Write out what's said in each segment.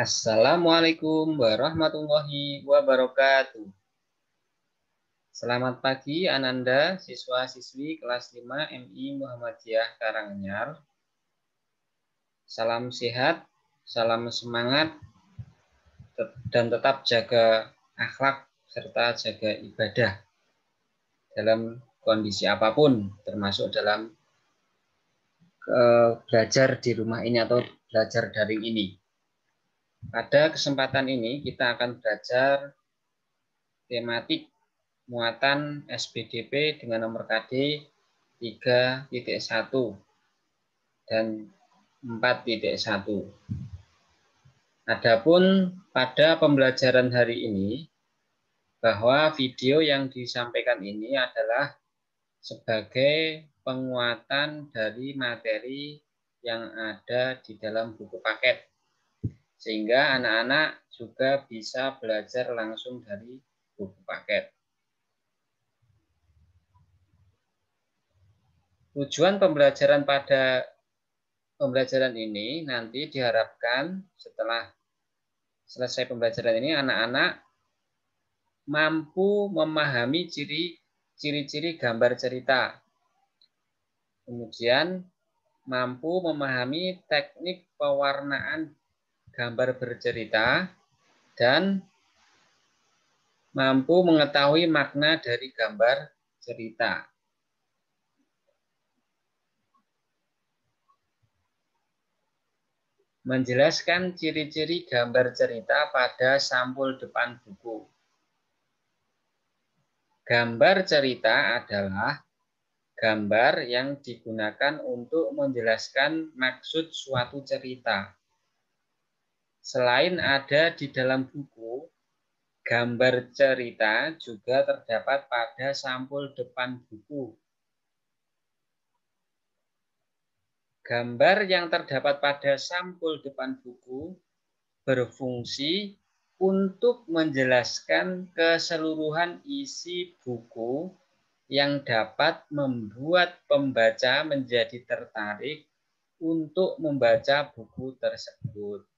Assalamualaikum warahmatullahi wabarakatuh. Selamat pagi Ananda, siswa-siswi kelas 5 MI Muhammadiyah Karanganyar. Salam sehat, salam semangat, dan tetap jaga akhlak serta jaga ibadah dalam kondisi apapun, termasuk dalam belajar di rumah ini atau belajar daring ini. Pada kesempatan ini kita akan belajar tematik muatan SBDP dengan nomor KD 3.1 dan 4.1. Adapun pada pembelajaran hari ini, bahwa video yang disampaikan ini adalah sebagai penguatan dari materi yang ada di dalam buku paket, sehingga anak-anak juga bisa belajar langsung dari buku paket. Tujuan pembelajaran pada pembelajaran ini nanti diharapkan setelah selesai pembelajaran ini anak-anak mampu memahami ciri-ciri gambar cerita. Kemudian mampu memahami teknik pewarnaan gambar bercerita dan mampu mengetahui makna dari gambar cerita. Menjelaskan ciri-ciri gambar cerita pada sampul depan buku. Gambar cerita adalah gambar yang digunakan untuk menjelaskan maksud suatu cerita. Selain ada di dalam buku, gambar cerita juga terdapat pada sampul depan buku. Gambar yang terdapat pada sampul depan buku berfungsi untuk menjelaskan keseluruhan isi buku yang dapat membuat pembaca menjadi tertarik untuk membaca buku tersebut.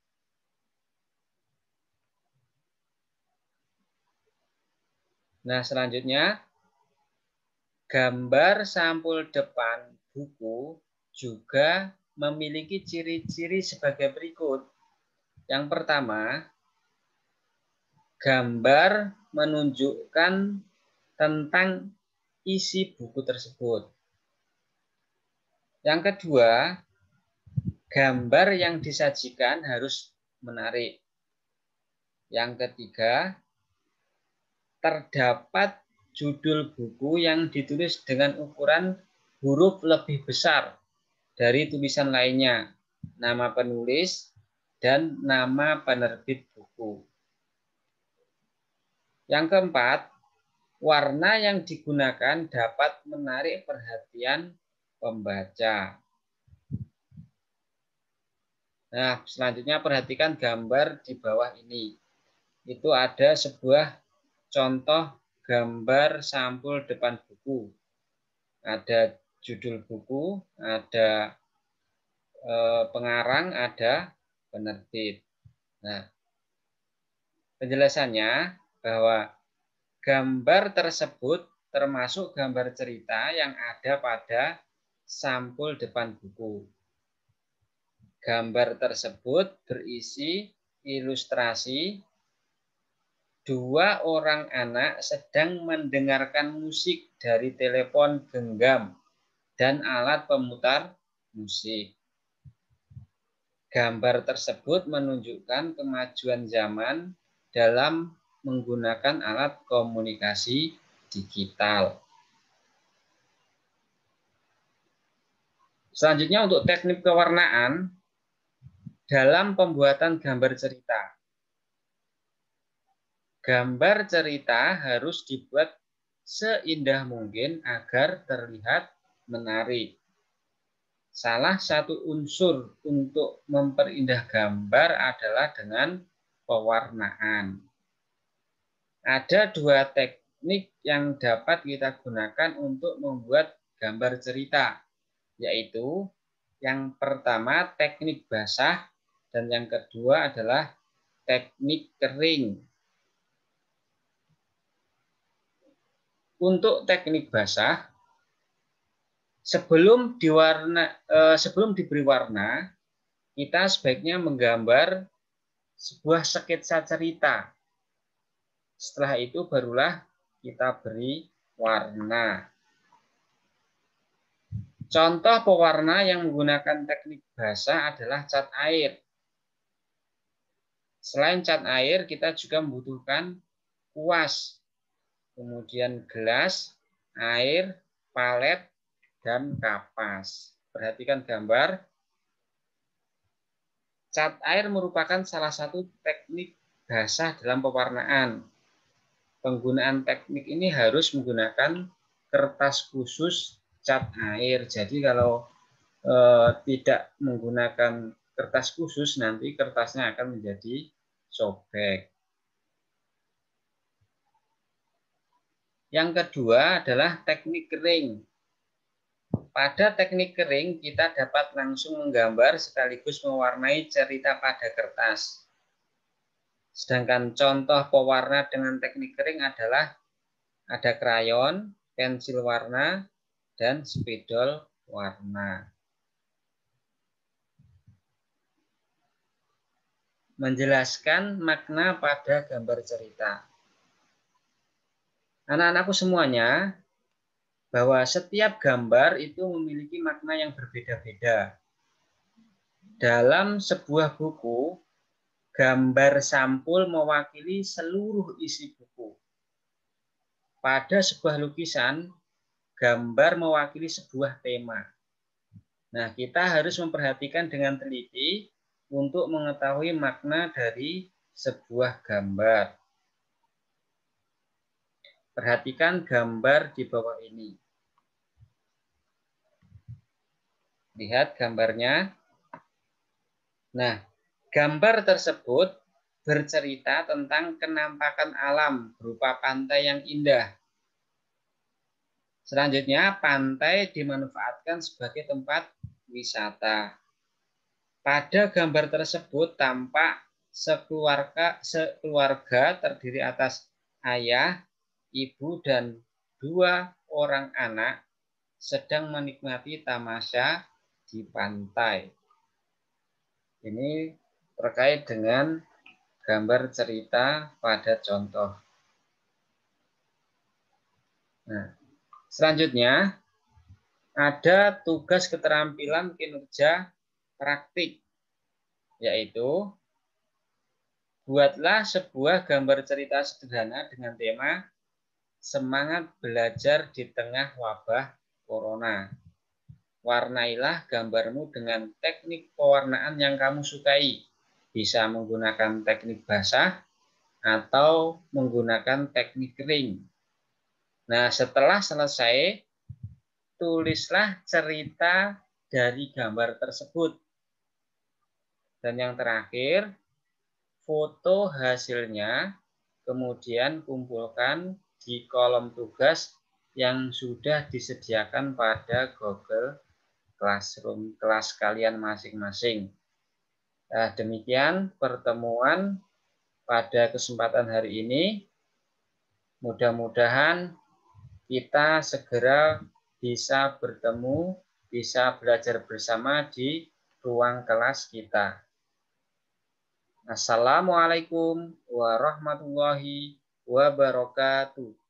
Nah, selanjutnya, gambar sampul depan buku juga memiliki ciri-ciri sebagai berikut. Yang pertama, gambar menunjukkan tentang isi buku tersebut. Yang kedua, gambar yang disajikan harus menarik. Yang ketiga, terdapat judul buku yang ditulis dengan ukuran huruf lebih besar dari tulisan lainnya, nama penulis, dan nama penerbit buku. Yang keempat, warna yang digunakan dapat menarik perhatian pembaca. Nah, selanjutnya perhatikan gambar di bawah ini. Itu ada sebuah contoh gambar sampul depan buku. Ada judul buku, ada pengarang, ada penerbit. Nah, penjelasannya bahwa gambar tersebut termasuk gambar cerita yang ada pada sampul depan buku. Gambar tersebut berisi ilustrasi dua orang anak sedang mendengarkan musik dari telepon genggam dan alat pemutar musik. Gambar tersebut menunjukkan kemajuan zaman dalam menggunakan alat komunikasi digital. Selanjutnya untuk teknik pewarnaan dalam pembuatan gambar cerita. Gambar cerita harus dibuat seindah mungkin agar terlihat menarik. Salah satu unsur untuk memperindah gambar adalah dengan pewarnaan. Ada dua teknik yang dapat kita gunakan untuk membuat gambar cerita, yaitu yang pertama teknik basah dan yang kedua adalah teknik kering. Untuk teknik basah, sebelum diberi warna, kita sebaiknya menggambar sebuah sketsa cerita. Setelah itu barulah kita beri warna. Contoh pewarna yang menggunakan teknik basah adalah cat air. Selain cat air, kita juga membutuhkan kuas, kemudian gelas, air, palet, dan kapas. Perhatikan gambar. Cat air merupakan salah satu teknik basah dalam pewarnaan. Penggunaan teknik ini harus menggunakan kertas khusus cat air. Jadi kalau tidak menggunakan kertas khusus, nanti kertasnya akan menjadi sobek. Yang kedua adalah teknik kering. Pada teknik kering, kita dapat langsung menggambar sekaligus mewarnai cerita pada kertas. Sedangkan contoh pewarna dengan teknik kering adalah ada krayon, pensil warna, dan spidol warna. Menjelaskan makna pada gambar cerita. Anak-anakku semuanya, bahwa setiap gambar itu memiliki makna yang berbeda-beda. Dalam sebuah buku, gambar sampul mewakili seluruh isi buku. Pada sebuah lukisan, gambar mewakili sebuah tema. Nah, kita harus memperhatikan dengan teliti untuk mengetahui makna dari sebuah gambar. Perhatikan gambar di bawah ini. Lihat gambarnya. Nah, gambar tersebut bercerita tentang kenampakan alam berupa pantai yang indah. Selanjutnya, pantai dimanfaatkan sebagai tempat wisata. Pada gambar tersebut tampak sekeluarga terdiri atas ayah, ibu, dan 2 orang anak sedang menikmati tamasya di pantai. Ini terkait dengan gambar cerita pada contoh. Nah, selanjutnya ada tugas keterampilan kinerja praktik, yaitu buatlah sebuah gambar cerita sederhana dengan tema semangat belajar di tengah wabah corona. Warnailah gambarmu dengan teknik pewarnaan yang kamu sukai. Bisa menggunakan teknik basah atau menggunakan teknik kering. Nah, setelah selesai, tulislah cerita dari gambar tersebut. Dan yang terakhir, foto hasilnya, kemudian kumpulkan di kolom tugas yang sudah disediakan pada Google Classroom kelas kalian masing-masing. Nah, demikian pertemuan pada kesempatan hari ini. Mudah-mudahan kita segera bisa bertemu, bisa belajar bersama di ruang kelas kita. Assalamualaikum warahmatullahi wabarakatuh.